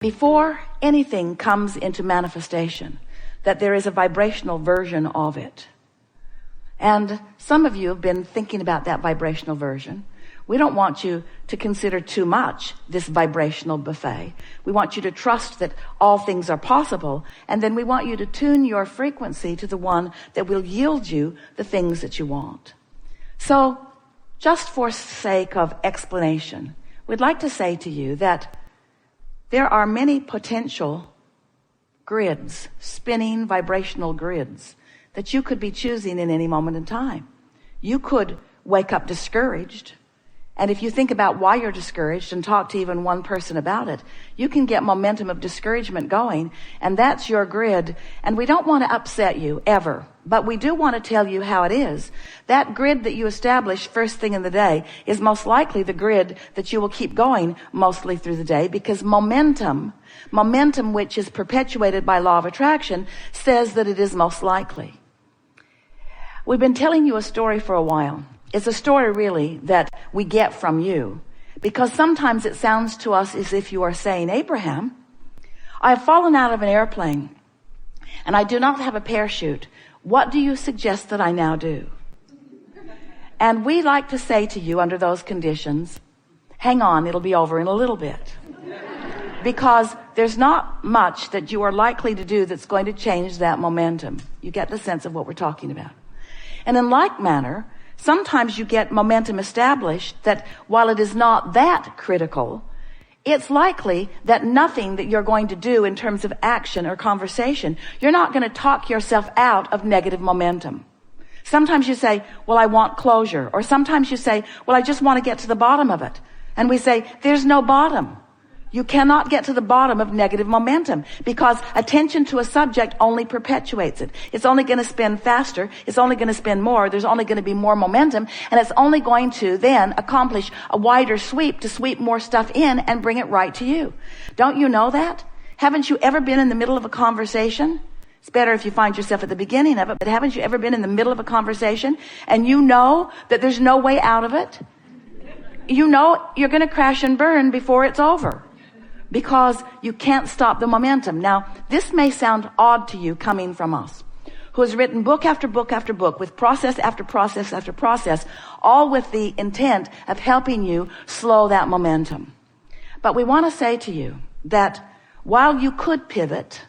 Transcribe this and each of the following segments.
before anything comes into manifestation, that there is a vibrational version of it. And some of you have been thinking about that vibrational version. We don't want you to consider too much this vibrational buffet. We want you to trust that all things are possible, and then we want you to tune your frequency to the one that will yield you the things that you want. So, just for sake of explanation, we'd like to say to you that there are many potential grids, spinning vibrational grids, that you could be choosing in any moment in time. You could wake up discouraged, and if you think about why you're discouraged and talk to even one person about it, you can get momentum of discouragement going, and that's your grid. And we don't want to upset you ever, but we do want to tell you how it is. That grid that you establish first thing in the day is most likely the grid that you will keep going mostly through the day, because momentum, which is perpetuated by law of attraction, says that it is most likely. We've been telling you a story for a while. It's a story really that we get from you, because sometimes it sounds to us as if you are saying, Abraham, I have fallen out of an airplane and I do not have a parachute. What do you suggest that I now do? And we like to say to you under those conditions, hang on, it'll be over in a little bit. Because there's not much that you are likely to do that's going to change that momentum. You get the sense of what we're talking about. And in like manner, sometimes you get momentum established that while it is not that critical, it's likely that nothing that you're going to do in terms of action or conversation, you're not going to talk yourself out of negative momentum. Sometimes you say, well, I want closure. Or sometimes you say, well, I just want to get to the bottom of it. And we say, there's no bottom. You cannot get to the bottom of negative momentum, because attention to a subject only perpetuates it. It's only going to spin faster. It's only going to spin more. There's only going to be more momentum, and it's only going to then accomplish a wider sweep to sweep more stuff in and bring it right to you. Don't you know that? Haven't you ever been in the middle of a conversation? It's better if you find yourself at the beginning of it, but haven't you ever been in the middle of a conversation and you know that there's no way out of it? You know you're going to crash and burn before it's over, because you can't stop the momentum. Now, this may sound odd to you coming from us, who has written book after book after book with process after process after process, all with the intent of helping you slow that momentum. But we want to say to you that while you could pivot,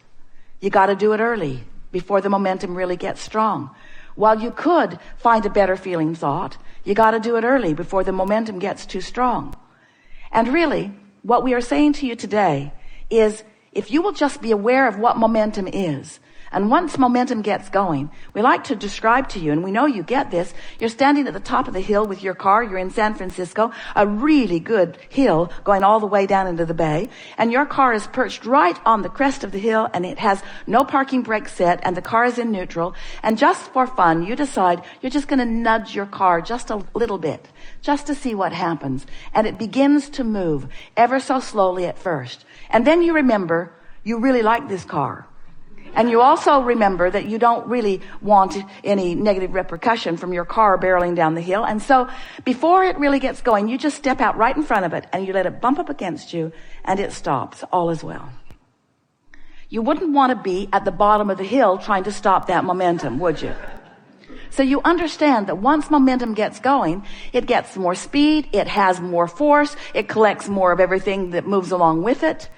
you got to do it early before the momentum really gets strong. While you could find a better feeling thought, you got to do it early before the momentum gets too strong. And really, what we are saying to you today is, if you will just be aware of what momentum is, and once momentum gets going, we like to describe to you, and we know you get this, you're standing at the top of the hill with your car, you're in San Francisco, a really good hill going all the way down into the bay, and your car is perched right on the crest of the hill, and it has no parking brake set, and the car is in neutral, and just for fun, you decide you're just going to nudge your car just a little bit, just to see what happens. And it begins to move ever so slowly at first. And then you remember you really like this car. And you also remember that you don't really want any negative repercussion from your car barreling down the hill. And so before it really gets going, you just step out right in front of it and you let it bump up against you, and it stops. All is well. You wouldn't want to be at the bottom of the hill trying to stop that momentum, would you? So you understand that once momentum gets going, it gets more speed, it has more force, it collects more of everything that moves along with it.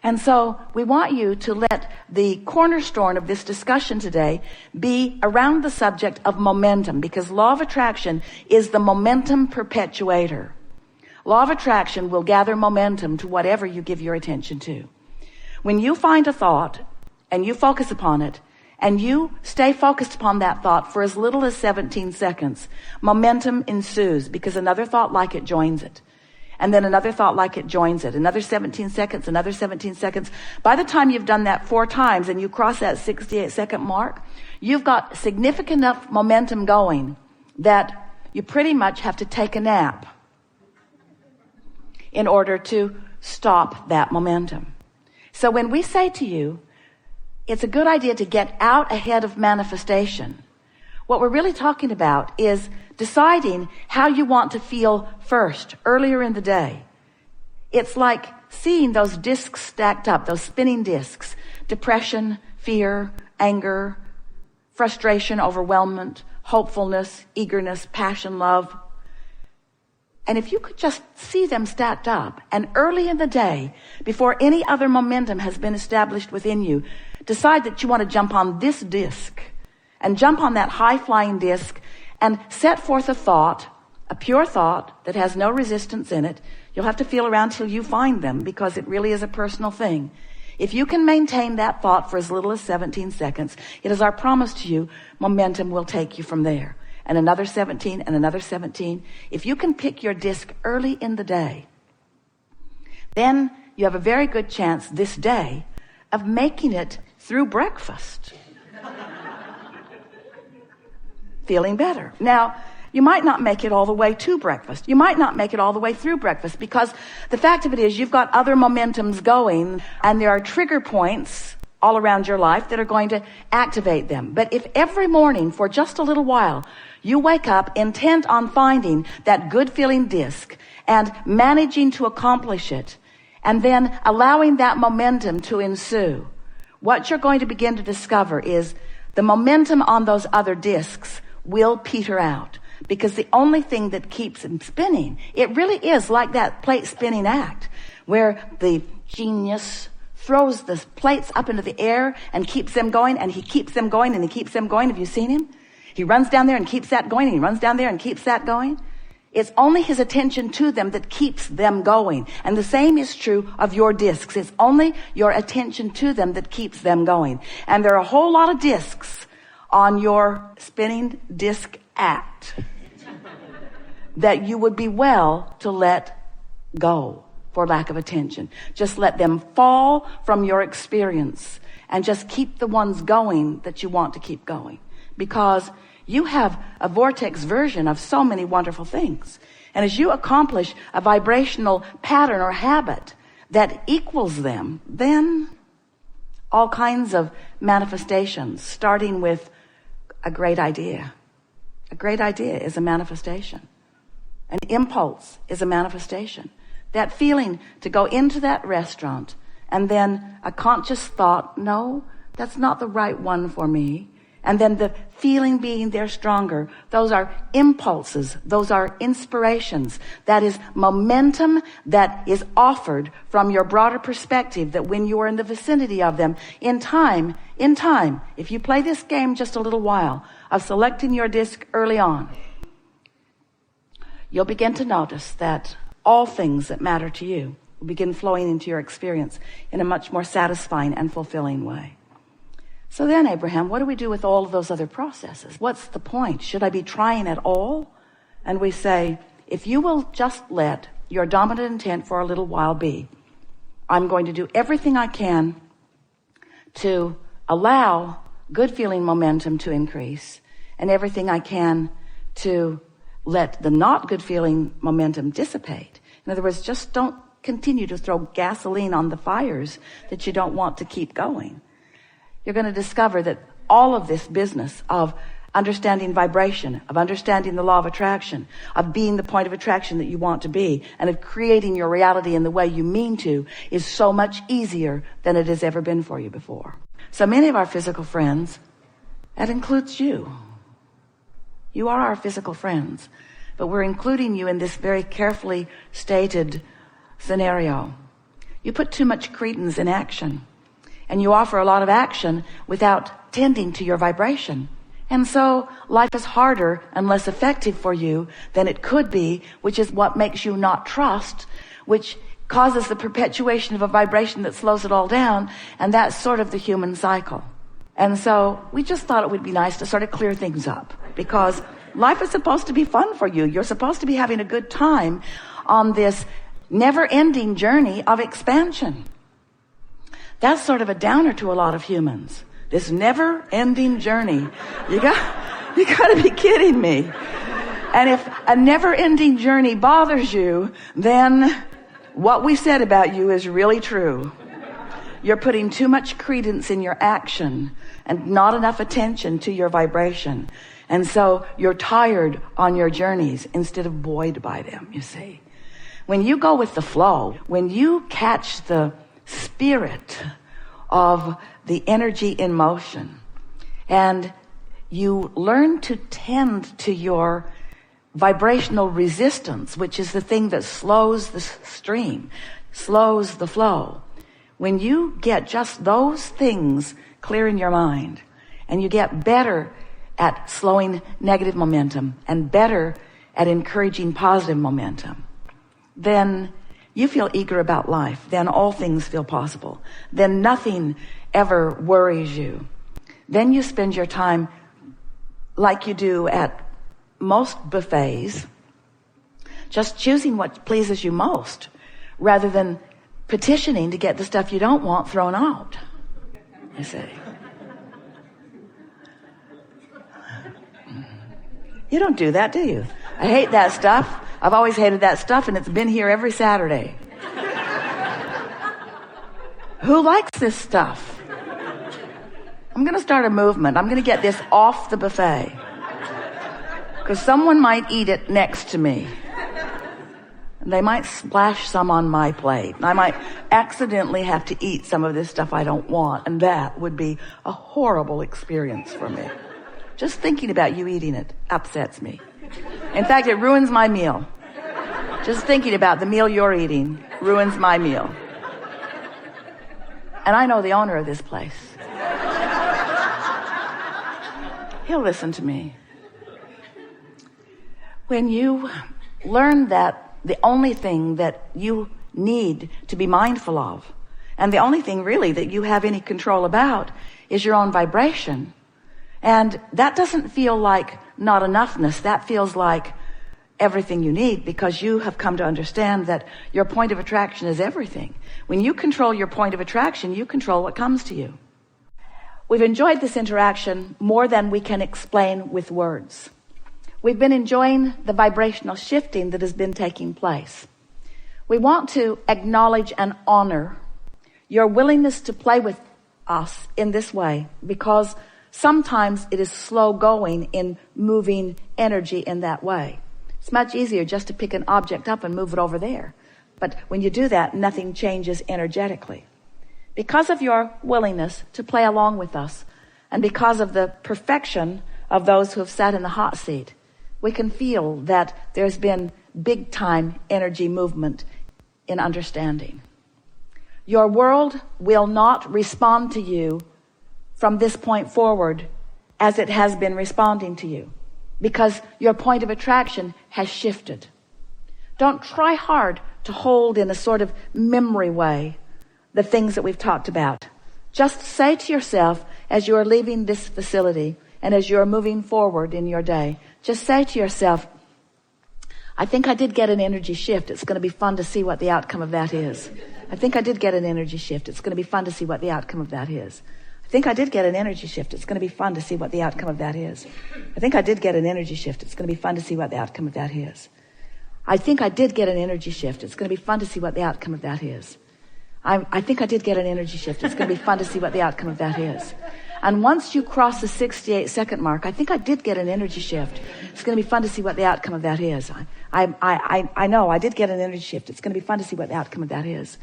And so we want you to let the cornerstone of this discussion today be around the subject of momentum, because law of attraction is the momentum perpetuator. Law of attraction will gather momentum to whatever you give your attention to. When you find a thought and you focus upon it, and you stay focused upon that thought for as little as 17 seconds, momentum ensues, because another thought like it joins it. And then another thought like it joins it. Another 17 seconds, another 17 seconds. By the time you've done that 4 times and you cross that 68-second mark, you've got significant enough momentum going that you pretty much have to take a nap in order to stop that momentum. So when we say to you, it's a good idea to get out ahead of manifestation, what we're really talking about is deciding how you want to feel first, earlier in the day. It's like seeing those discs stacked up, those spinning discs, depression, fear, anger, frustration, overwhelmment, hopefulness, eagerness, passion, love. And if you could just see them stacked up, and early in the day, before any other momentum has been established within you, decide that you want to jump on this disc, and jump on that high-flying disc, and set forth a thought, a pure thought that has no resistance in it. You'll have to feel around till you find them, because it really is a personal thing. If you can maintain that thought for as little as 17 seconds, it is our promise to you, momentum will take you from there. And another 17 and another 17. If you can pick your disc early in the day, then you have a very good chance this day of making it through breakfast. Feeling better. Now, you might not make it all the way to breakfast. You might not make it all the way through breakfast, because the fact of it is you've got other momentums going, and there are trigger points all around your life that are going to activate them. But if every morning for just a little while you wake up intent on finding that good feeling disc and managing to accomplish it, and then allowing that momentum to ensue, what you're going to begin to discover is the momentum on those other discs will peter out. Because the only thing that keeps them spinning, it really is like that plate spinning act, where the genius throws the plates up into the air and keeps them going, and he keeps them going, and he keeps them going. Have you seen him? He runs down there and keeps that going, and he runs down there and keeps that going. It's only his attention to them that keeps them going. And the same is true of your discs. It's only your attention to them that keeps them going. And there are a whole lot of discs on your spinning disc act that you would be well to let go for lack of attention. Just let them fall from your experience, and just keep the ones going that you want to keep going, because you have a vortex version of so many wonderful things. And as you accomplish a vibrational pattern or habit that equals them, then all kinds of manifestations, starting with a great idea. A great idea is a manifestation. An impulse is a manifestation. That feeling to go into that restaurant, and then a conscious thought, no, that's not the right one for me. And then the feeling being there stronger. Those are impulses. Those are inspirations. That is momentum that is offered from your broader perspective, that when you are in the vicinity of them, in time, if you play this game just a little while of selecting your disc early on, you'll begin to notice that all things that matter to you will begin flowing into your experience in a much more satisfying and fulfilling way. So then, Abraham, what do we do with all of those other processes? What's the point? Should I be trying at all? And we say, if you will just let your dominant intent for a little while be, I'm going to do everything I can to allow good feeling momentum to increase, and everything I can to let the not good feeling momentum dissipate. In other words, just don't continue to throw gasoline on the fires that you don't want to keep going. You're going to discover that all of this business of understanding vibration, of understanding the law of attraction, of being the point of attraction that you want to be, and of creating your reality in the way you mean to, is so much easier than it has ever been for you before. So many of our physical friends, that includes you. You are our physical friends, but we're including you in this very carefully stated scenario. You put too much credence in action, and you offer a lot of action without tending to your vibration. And so life is harder and less effective for you than it could be, which is what makes you not trust, which causes the perpetuation of a vibration that slows it all down, and that's sort of the human cycle. And so we just thought it would be nice to sort of clear things up, because life is supposed to be fun for you. You're supposed to be having a good time on this never-ending journey of expansion. That's sort of a downer to a lot of humans. This never-ending journey. You got to be kidding me. And if a never-ending journey bothers you, then what we said about you is really true. You're putting too much credence in your action and not enough attention to your vibration. And so you're tired on your journeys instead of buoyed by them, you see. When you go with the flow, when you catch the spirit of the energy in motion, and you learn to tend to your vibrational resistance, which is the thing that slows the stream, slows the flow. When you get just those things clear in your mind, and you get better at slowing negative momentum and better at encouraging positive momentum, then you feel eager about life. Then all things feel possible. Then nothing ever worries you. Then you spend your time like you do at most buffets, just choosing what pleases you most, rather than petitioning to get the stuff you don't want thrown out. You see. You don't do that, do you? I hate that stuff. I've always hated that stuff, and it's been here every Saturday. Who likes this stuff? I'm going to start a movement. I'm going to get this off the buffet, because someone might eat it next to me. And they might splash some on my plate. And I might accidentally have to eat some of this stuff I don't want. And that would be a horrible experience for me. Just thinking about you eating it upsets me. In fact, it ruins my meal. Just thinking about the meal you're eating ruins my meal. And I know the owner of this place. He'll listen to me. When you learn that the only thing that you need to be mindful of, and the only thing really that you have any control about, is your own vibration, and that doesn't feel like not enoughness. That feels like everything you need, because you have come to understand that your point of attraction is everything. When you control your point of attraction, you control what comes to you. We've enjoyed this interaction more than we can explain with words. We've been enjoying the vibrational shifting that has been taking place. We want to acknowledge and honor your willingness to play with us in this way, because sometimes it is slow going in moving energy in that way. It's much easier just to pick an object up and move it over there. But when you do that, nothing changes energetically. Because of your willingness to play along with us, and because of the perfection of those who have sat in the hot seat, we can feel that there's been big time energy movement in understanding. Your world will not respond to you from this point forward as it has been responding to you, because your point of attraction has shifted. Don't try hard to hold in a sort of memory way the things that we've talked about. Just say to yourself, as you are leaving this facility and as you're moving forward in your day, just say to yourself, I think I did get an energy shift. It's going to be fun to see what the outcome of that is. I think I did get an energy shift. It's going to be fun to see what the outcome of that is. I think I did get an energy shift. It's going to be fun to see what the outcome of that is. I think I did get an energy shift. It's going to be fun to see what the outcome of that is. I think I did get an energy shift. It's going to be fun to see what the outcome of that is. I think I did get an energy shift. It's going to be fun to see what the outcome of that is. And once you cross the 68-second mark, I think I did get an energy shift. It's going to be fun to see what the outcome of that is. I know I did get an energy shift. It's going to be fun to see what the outcome of that is.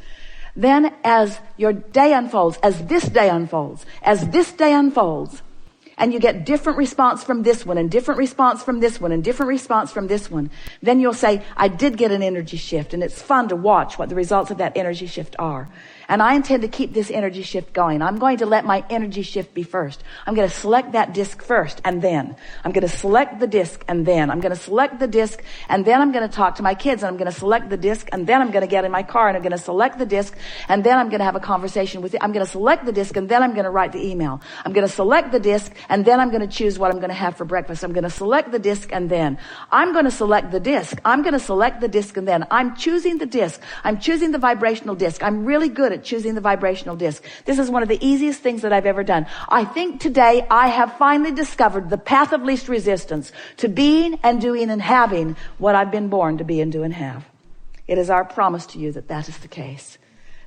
Then as your day unfolds, as this day unfolds, and you get different response from this one, and different response from this one, and different response from this one, then you'll say, I did get an energy shift, and it's fun to watch what the results of that energy shift are. And I intend to keep this energy shift going. I'm going to let my energy shift be first. I'm going to select that disc first, and then I'm going to select the disc, and then I'm going to select the disc, and then I'm going to talk to my kids, and I'm going to select the disc, and then I'm going to get in my car, and I'm going to select the disc, and then I'm going to have a conversation with it. I'm going to select the disc, and then I'm going to write the email. I'm going to select the disc, and then I'm going to choose what I'm going to have for breakfast. I'm going to select the disc, and then I'm going to select the disc. I'm going to select the disc, and then I'm choosing the disc. I'm choosing the vibrational disc. I'm really good at choosing the vibrational disc. This is one of the easiest things that I've ever done. I think today I have finally discovered the path of least resistance to being and doing and having what I've been born to be and do and have. It is our promise to you that that is the case.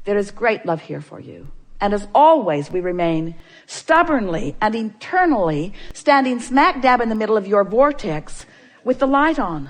There is great love here for you. And as always, we remain stubbornly and eternally standing smack dab in the middle of your vortex with the light on.